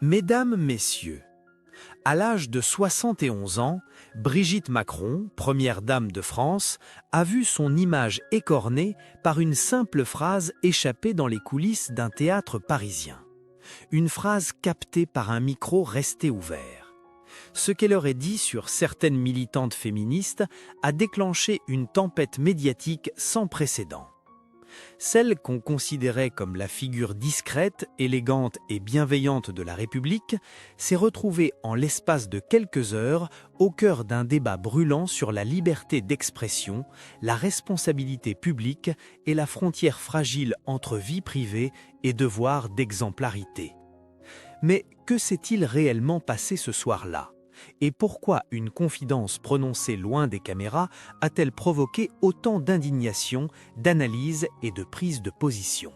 Mesdames, Messieurs, à l'âge de 71 ans, Brigitte Macron, première dame de France, a vu son image écornée par une simple phrase échappée dans les coulisses d'un théâtre parisien. Une phrase captée par un micro resté ouvert. Ce qu'elle aurait dit sur certaines militantes féministes a déclenché une tempête médiatique sans précédent. Celle qu'on considérait comme la figure discrète, élégante et bienveillante de la République s'est retrouvée en l'espace de quelques heures au cœur d'un débat brûlant sur la liberté d'expression, la responsabilité publique et la frontière fragile entre vie privée et devoir d'exemplarité. Mais que s'est-il réellement passé ce soir-là ? Et pourquoi une confidence prononcée loin des caméras a-t-elle provoqué autant d'indignation, d'analyse et de prise de position ?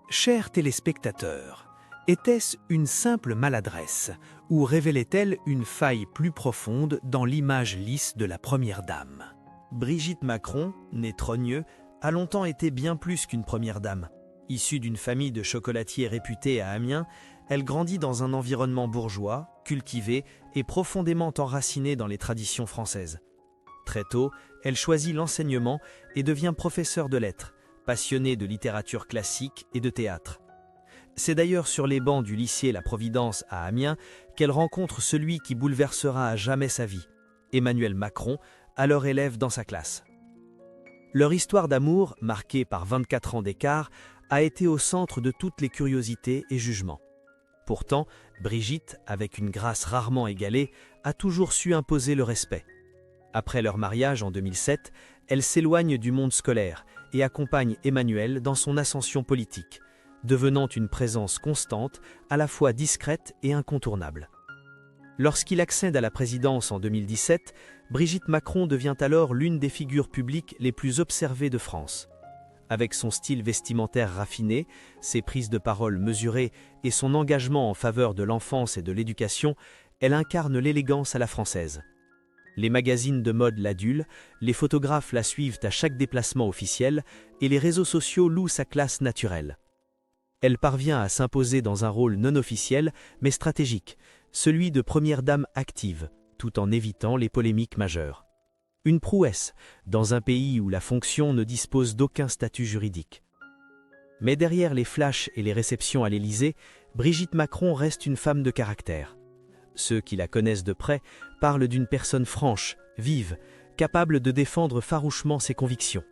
Chers téléspectateurs, était-ce une simple maladresse ou révélait-elle une faille plus profonde dans l'image lisse de la première dame ? Brigitte Macron, née Trogneux, a longtemps été bien plus qu'une première dame. Issue d'une famille de chocolatiers réputés à Amiens, elle grandit dans un environnement bourgeois, cultivé et profondément enraciné dans les traditions françaises. Très tôt, elle choisit l'enseignement et devient professeure de lettres, passionnée de littérature classique et de théâtre. C'est d'ailleurs sur les bancs du lycée La Providence à Amiens qu'elle rencontre celui qui bouleversera à jamais sa vie, Emmanuel Macron, alors élève dans sa classe. Leur histoire d'amour, marquée par 24 ans d'écart, a été au centre de toutes les curiosités et jugements. Pourtant, Brigitte, avec une grâce rarement égalée, a toujours su imposer le respect. Après leur mariage en 2007, elle s'éloigne du monde scolaire et accompagne Emmanuel dans son ascension politique, devenant une présence constante, à la fois discrète et incontournable. Lorsqu'il accède à la présidence en 2017, Brigitte Macron devient alors l'une des figures publiques les plus observées de France. Avec son style vestimentaire raffiné, ses prises de parole mesurées et son engagement en faveur de l'enfance et de l'éducation, elle incarne l'élégance à la française. Les magazines de mode l'adulent, les photographes la suivent à chaque déplacement officiel et les réseaux sociaux louent sa classe naturelle. Elle parvient à s'imposer dans un rôle non officiel mais stratégique, celui de première dame active, tout en évitant les polémiques majeures. Une prouesse, dans un pays où la fonction ne dispose d'aucun statut juridique. Mais derrière les flashs et les réceptions à l'Élysée, Brigitte Macron reste une femme de caractère. Ceux qui la connaissent de près parlent d'une personne franche, vive, capable de défendre farouchement ses convictions.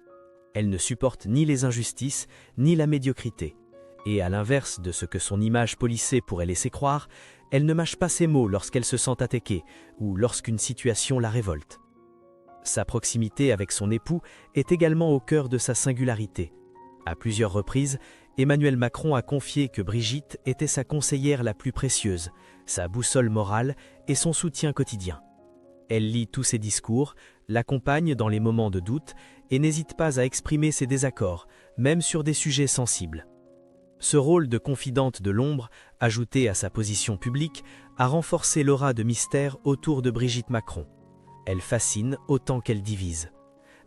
Elle ne supporte ni les injustices, ni la médiocrité. Et à l'inverse de ce que son image polissée pourrait laisser croire, elle ne mâche pas ses mots lorsqu'elle se sent attaquée ou lorsqu'une situation la révolte. Sa proximité avec son époux est également au cœur de sa singularité. À plusieurs reprises, Emmanuel Macron a confié que Brigitte était sa conseillère la plus précieuse, sa boussole morale et son soutien quotidien. Elle lit tous ses discours, l'accompagne dans les moments de doute et n'hésite pas à exprimer ses désaccords, même sur des sujets sensibles. Ce rôle de confidente de l'ombre, ajouté à sa position publique, a renforcé l'aura de mystère autour de Brigitte Macron. Elle fascine autant qu'elle divise.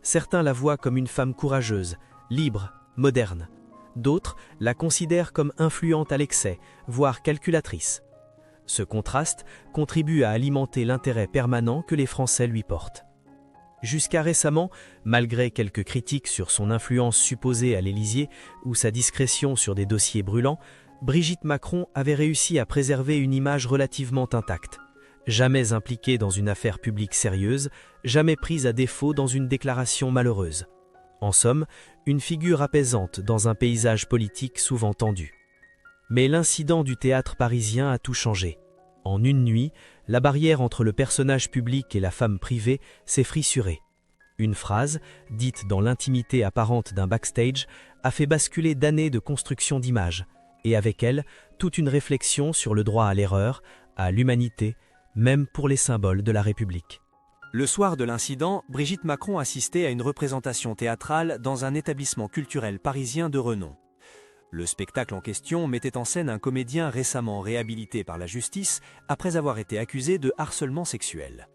Certains la voient comme une femme courageuse, libre, moderne. D'autres la considèrent comme influente à l'excès, voire calculatrice. Ce contraste contribue à alimenter l'intérêt permanent que les Français lui portent. Jusqu'à récemment, malgré quelques critiques sur son influence supposée à l'Élysée ou sa discrétion sur des dossiers brûlants, Brigitte Macron avait réussi à préserver une image relativement intacte. Jamais impliquée dans une affaire publique sérieuse, jamais prise à défaut dans une déclaration malheureuse. En somme, une figure apaisante dans un paysage politique souvent tendu. Mais l'incident du théâtre parisien a tout changé. En une nuit, la barrière entre le personnage public et la femme privée s'est fissurée. Une phrase, dite dans l'intimité apparente d'un backstage, a fait basculer d'années de construction d'images, et avec elle, toute une réflexion sur le droit à l'erreur, à l'humanité, même pour les symboles de la République. Le soir de l'incident, Brigitte Macron assistait à une représentation théâtrale dans un établissement culturel parisien de renom. Le spectacle en question mettait en scène un comédien récemment réhabilité par la justice après avoir été accusé de harcèlement sexuel.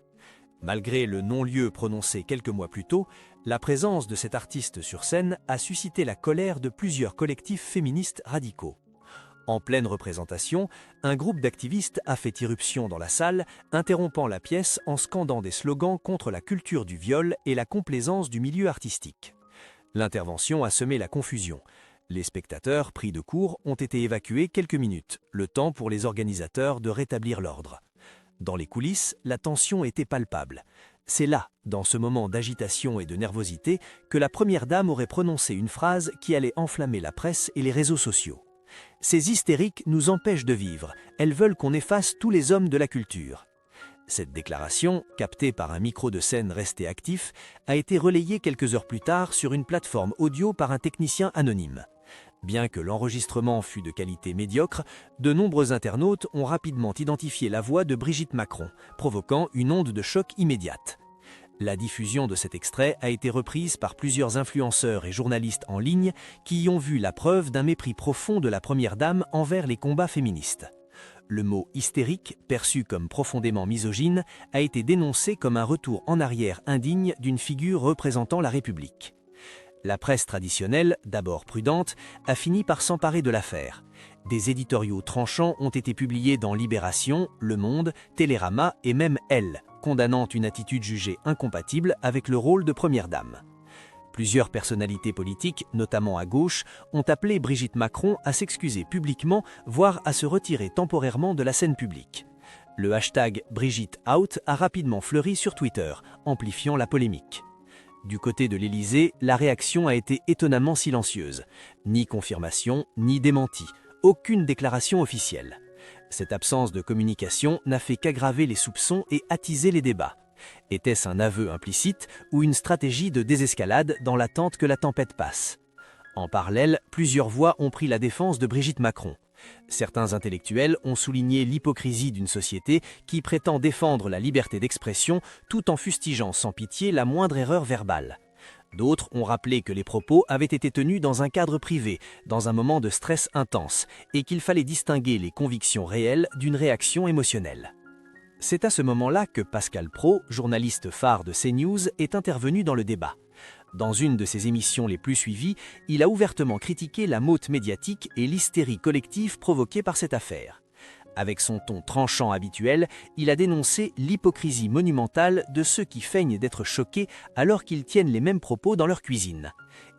Malgré le non-lieu prononcé quelques mois plus tôt, la présence de cet artiste sur scène a suscité la colère de plusieurs collectifs féministes radicaux. En pleine représentation, un groupe d'activistes a fait irruption dans la salle, interrompant la pièce en scandant des slogans contre la culture du viol et la complaisance du milieu artistique. L'intervention a semé la confusion. Les spectateurs, pris de court, ont été évacués quelques minutes, le temps pour les organisateurs de rétablir l'ordre. Dans les coulisses, la tension était palpable. C'est là, dans ce moment d'agitation et de nervosité, que la première dame aurait prononcé une phrase qui allait enflammer la presse et les réseaux sociaux. « Ces hystériques nous empêchent de vivre. Elles veulent qu'on efface tous les hommes de la culture. » Cette déclaration, captée par un micro de scène resté actif, a été relayée quelques heures plus tard sur une plateforme audio par un technicien anonyme. Bien que l'enregistrement fût de qualité médiocre, de nombreux internautes ont rapidement identifié la voix de Brigitte Macron, provoquant une onde de choc immédiate. La diffusion de cet extrait a été reprise par plusieurs influenceurs et journalistes en ligne qui y ont vu la preuve d'un mépris profond de la première dame envers les combats féministes. Le mot « hystérique », perçu comme profondément misogyne, a été dénoncé comme un retour en arrière indigne d'une figure représentant la République. La presse traditionnelle, d'abord prudente, a fini par s'emparer de l'affaire. Des éditoriaux tranchants ont été publiés dans Libération, Le Monde, Télérama et même Elle, condamnant une attitude jugée incompatible avec le rôle de première dame. Plusieurs personnalités politiques, notamment à gauche, ont appelé Brigitte Macron à s'excuser publiquement, voire à se retirer temporairement de la scène publique. Le hashtag #BrigitteOut a rapidement fleuri sur Twitter, amplifiant la polémique. Du côté de l'Élysée, la réaction a été étonnamment silencieuse. Ni confirmation, ni démenti. Aucune déclaration officielle. Cette absence de communication n'a fait qu'aggraver les soupçons et attiser les débats. Était-ce un aveu implicite ou une stratégie de désescalade dans l'attente que la tempête passe? En parallèle, plusieurs voix ont pris la défense de Brigitte Macron. Certains intellectuels ont souligné l'hypocrisie d'une société qui prétend défendre la liberté d'expression tout en fustigeant sans pitié la moindre erreur verbale. D'autres ont rappelé que les propos avaient été tenus dans un cadre privé, dans un moment de stress intense, et qu'il fallait distinguer les convictions réelles d'une réaction émotionnelle. C'est à ce moment-là que Pascal Praud, journaliste phare de CNews, est intervenu dans le débat. Dans une de ses émissions les plus suivies, il a ouvertement critiqué la meute médiatique et l'hystérie collective provoquée par cette affaire. Avec son ton tranchant habituel, il a dénoncé l'hypocrisie monumentale de ceux qui feignent d'être choqués alors qu'ils tiennent les mêmes propos dans leur cuisine.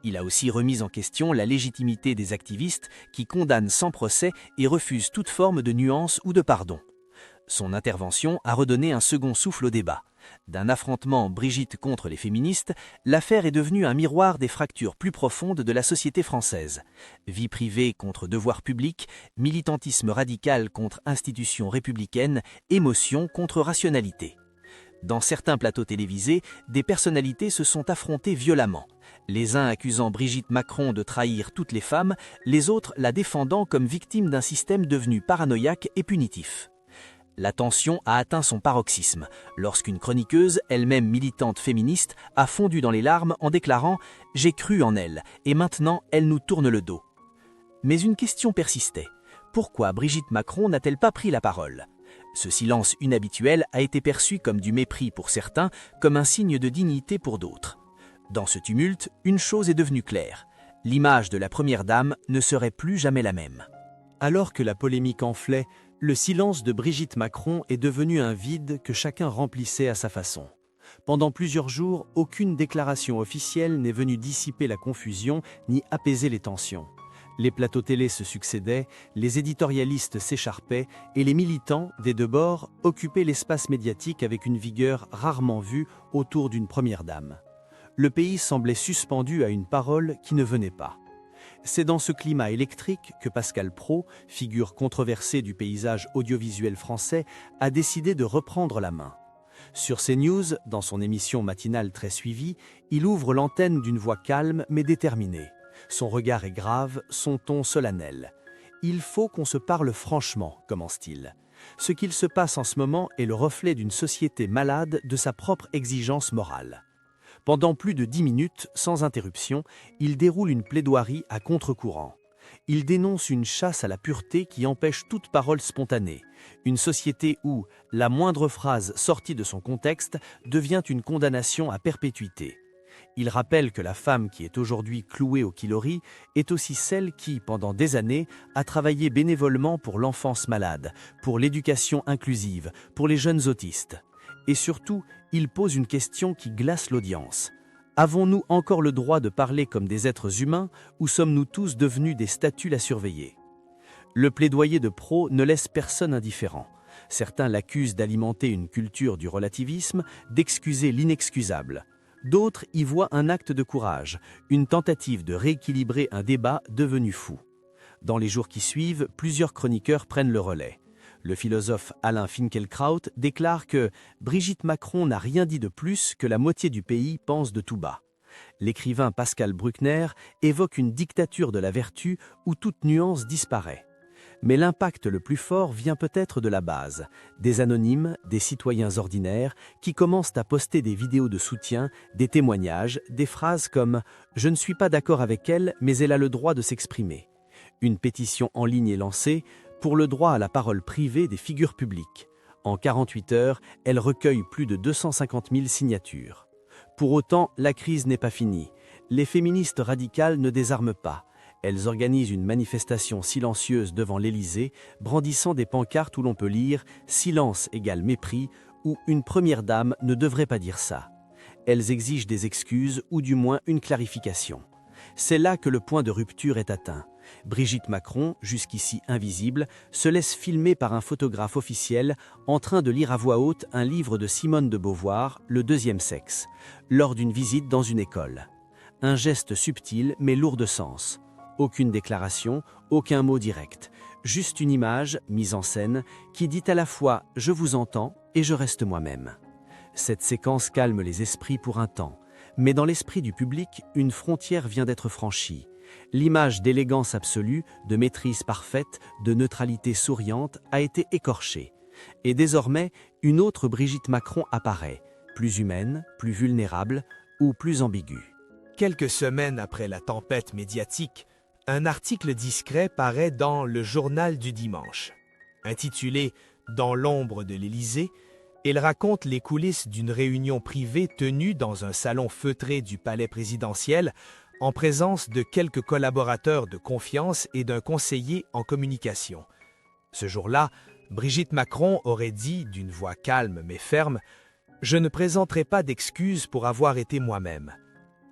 Il a aussi remis en question la légitimité des activistes qui condamnent sans procès et refusent toute forme de nuance ou de pardon. Son intervention a redonné un second souffle au débat. D'un affrontement Brigitte contre les féministes, l'affaire est devenue un miroir des fractures plus profondes de la société française. Vie privée contre devoir public, militantisme radical contre institutions républicaines, émotion contre rationalité. Dans certains plateaux télévisés, des personnalités se sont affrontées violemment. Les uns accusant Brigitte Macron de trahir toutes les femmes, les autres la défendant comme victime d'un système devenu paranoïaque et punitif. La tension a atteint son paroxysme, lorsqu'une chroniqueuse, elle-même militante féministe, a fondu dans les larmes en déclarant « J'ai cru en elle, et maintenant elle nous tourne le dos ». Mais une question persistait. Pourquoi Brigitte Macron n'a-t-elle pas pris la parole ? Ce silence inhabituel a été perçu comme du mépris pour certains, comme un signe de dignité pour d'autres. Dans ce tumulte, une chose est devenue claire. L'image de la première dame ne serait plus jamais la même. Alors que la polémique enflait, le silence de Brigitte Macron est devenu un vide que chacun remplissait à sa façon. Pendant plusieurs jours, aucune déclaration officielle n'est venue dissiper la confusion ni apaiser les tensions. Les plateaux télé se succédaient, les éditorialistes s'écharpaient et les militants, des deux bords, occupaient l'espace médiatique avec une vigueur rarement vue autour d'une première dame. Le pays semblait suspendu à une parole qui ne venait pas. C'est dans ce climat électrique que Pascal Praud, figure controversée du paysage audiovisuel français, a décidé de reprendre la main. Sur CNews, dans son émission matinale très suivie, il ouvre l'antenne d'une voix calme mais déterminée. Son regard est grave, son ton solennel. « Il faut qu'on se parle franchement », commence-t-il. Ce qu'il se passe en ce moment est le reflet d'une société malade de sa propre exigence morale. Pendant plus de 10 minutes, sans interruption, il déroule une plaidoirie à contre-courant. Il dénonce une chasse à la pureté qui empêche toute parole spontanée, une société où la moindre phrase sortie de son contexte devient une condamnation à perpétuité. Il rappelle que la femme qui est aujourd'hui clouée au pilori est aussi celle qui, pendant des années, a travaillé bénévolement pour l'enfance malade, pour l'éducation inclusive, pour les jeunes autistes. Et surtout, il pose une question qui glace l'audience. Avons-nous encore le droit de parler comme des êtres humains ou sommes-nous tous devenus des statues à surveiller? Le plaidoyer de Pro ne laisse personne indifférent. Certains l'accusent d'alimenter une culture du relativisme, d'excuser l'inexcusable. D'autres y voient un acte de courage, une tentative de rééquilibrer un débat devenu fou. Dans les jours qui suivent, plusieurs chroniqueurs prennent le relais. Le philosophe Alain Finkielkraut déclare que Brigitte Macron n'a rien dit de plus que la moitié du pays pense de tout bas. L'écrivain Pascal Bruckner évoque une dictature de la vertu où toute nuance disparaît. Mais l'impact le plus fort vient peut-être de la base, des anonymes, des citoyens ordinaires qui commencent à poster des vidéos de soutien, des témoignages, des phrases comme « Je ne suis pas d'accord avec elle, mais elle a le droit de s'exprimer ». Une pétition en ligne est lancée pour le droit à la parole privée des figures publiques. En 48 heures, elle recueille plus de 250 000 signatures. Pour autant, la crise n'est pas finie. Les féministes radicales ne désarment pas. Elles organisent une manifestation silencieuse devant l'Élysée, brandissant des pancartes où l'on peut lire « Silence égale mépris » ou « Une première dame ne devrait pas dire ça ». Elles exigent des excuses ou du moins une clarification. C'est là que le point de rupture est atteint. Brigitte Macron, jusqu'ici invisible, se laisse filmer par un photographe officiel en train de lire à voix haute un livre de Simone de Beauvoir, Le deuxième sexe, lors d'une visite dans une école. Un geste subtil mais lourd de sens. Aucune déclaration, aucun mot direct. Juste une image, mise en scène, qui dit à la fois « je vous entends » et « je reste moi-même ». Cette séquence calme les esprits pour un temps. Mais dans l'esprit du public, une frontière vient d'être franchie. L'image d'élégance absolue, de maîtrise parfaite, de neutralité souriante a été écorchée. Et désormais, une autre Brigitte Macron apparaît, plus humaine, plus vulnérable ou plus ambiguë. Quelques semaines après la tempête médiatique, un article discret paraît dans le Journal du Dimanche. Intitulé « Dans l'ombre de l'Élysée », il raconte les coulisses d'une réunion privée tenue dans un salon feutré du palais présidentiel en présence de quelques collaborateurs de confiance et d'un conseiller en communication. Ce jour-là, Brigitte Macron aurait dit d'une voix calme mais ferme « Je ne présenterai pas d'excuses pour avoir été moi-même ».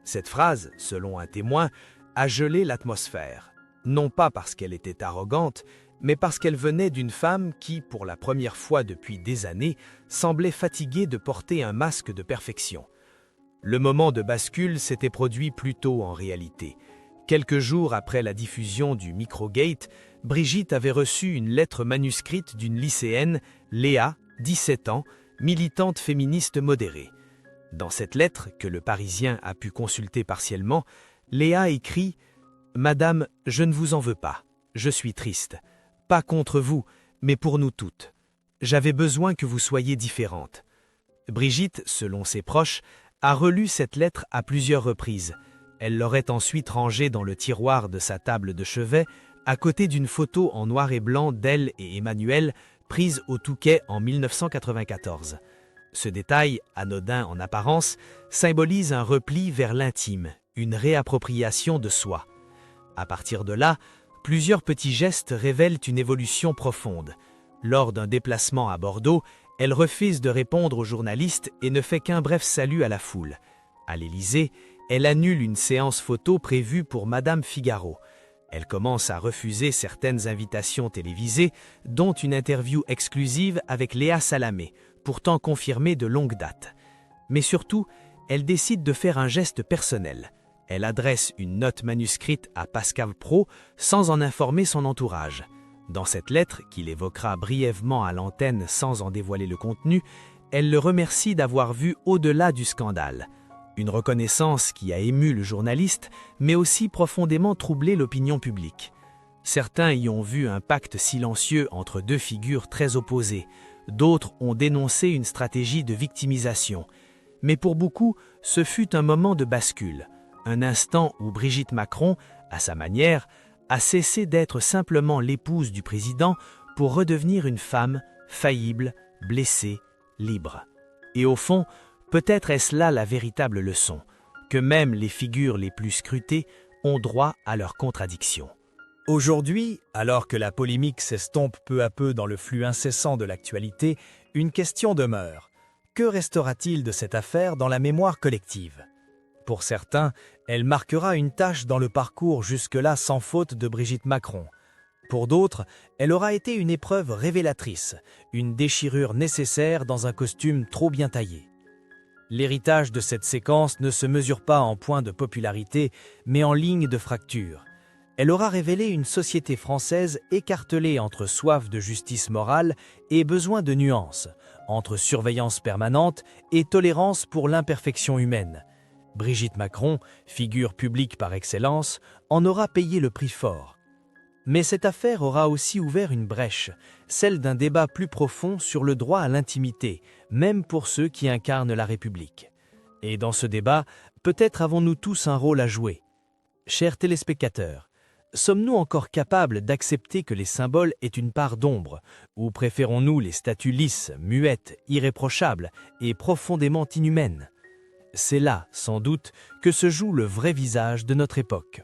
Cette phrase, selon un témoin, a gelé l'atmosphère, non pas parce qu'elle était arrogante, mais parce qu'elle venait d'une femme qui, pour la première fois depuis des années, semblait fatiguée de porter un masque de perfection. Le moment de bascule s'était produit plus tôt en réalité. Quelques jours après la diffusion du Microgate, Brigitte avait reçu une lettre manuscrite d'une lycéenne, Léa, 17 ans, militante féministe modérée. Dans cette lettre, que le Parisien a pu consulter partiellement, Léa écrit « Madame, je ne vous en veux pas. Je suis triste. Pas contre vous, mais pour nous toutes. J'avais besoin que vous soyez différente. » Brigitte, selon ses proches, a relu cette lettre à plusieurs reprises. Elle l'aurait ensuite rangée dans le tiroir de sa table de chevet, à côté d'une photo en noir et blanc d'elle et Emmanuel, prise au Touquet en 1994. Ce détail, anodin en apparence, symbolise un repli vers l'intime, une réappropriation de soi. À partir de là, plusieurs petits gestes révèlent une évolution profonde. Lors d'un déplacement à Bordeaux, elle refuse de répondre aux journalistes et ne fait qu'un bref salut à la foule. À l'Élysée, elle annule une séance photo prévue pour Madame Figaro. Elle commence à refuser certaines invitations télévisées, dont une interview exclusive avec Léa Salamé, pourtant confirmée de longue date. Mais surtout, elle décide de faire un geste personnel. Elle adresse une note manuscrite à Pascal Pro sans en informer son entourage. Dans cette lettre, qu'il évoquera brièvement à l'antenne sans en dévoiler le contenu, elle le remercie d'avoir vu au-delà du scandale. Une reconnaissance qui a ému le journaliste, mais aussi profondément troublé l'opinion publique. Certains y ont vu un pacte silencieux entre deux figures très opposées. D'autres ont dénoncé une stratégie de victimisation. Mais pour beaucoup, ce fut un moment de bascule. Un instant où Brigitte Macron, à sa manière, a cessé d'être simplement l'épouse du président pour redevenir une femme faillible, blessée, libre. Et au fond, peut-être est-ce là la véritable leçon. que même les figures les plus scrutées ont droit à leurs contradictions. Aujourd'hui, alors que la polémique s'estompe peu à peu dans le flux incessant de l'actualité, une question demeure. Que restera-t-il de cette affaire dans la mémoire collective? Pour certains, elle marquera une tâche dans le parcours jusque-là sans faute de Brigitte Macron. Pour d'autres, elle aura été une épreuve révélatrice, une déchirure nécessaire dans un costume trop bien taillé. L'héritage de cette séquence ne se mesure pas en points de popularité, mais en lignes de fracture. Elle aura révélé une société française écartelée entre soif de justice morale et besoin de nuances, entre surveillance permanente et tolérance pour l'imperfection humaine. Brigitte Macron, figure publique par excellence, en aura payé le prix fort. Mais cette affaire aura aussi ouvert une brèche, celle d'un débat plus profond sur le droit à l'intimité, même pour ceux qui incarnent la République. Et dans ce débat, peut-être avons-nous tous un rôle à jouer. Chers téléspectateurs, sommes-nous encore capables d'accepter que les symboles aient une part d'ombre, ou préférons-nous les statues lisses, muettes, irréprochables et profondément inhumaines? C'est là, sans doute, que se joue le vrai visage de notre époque.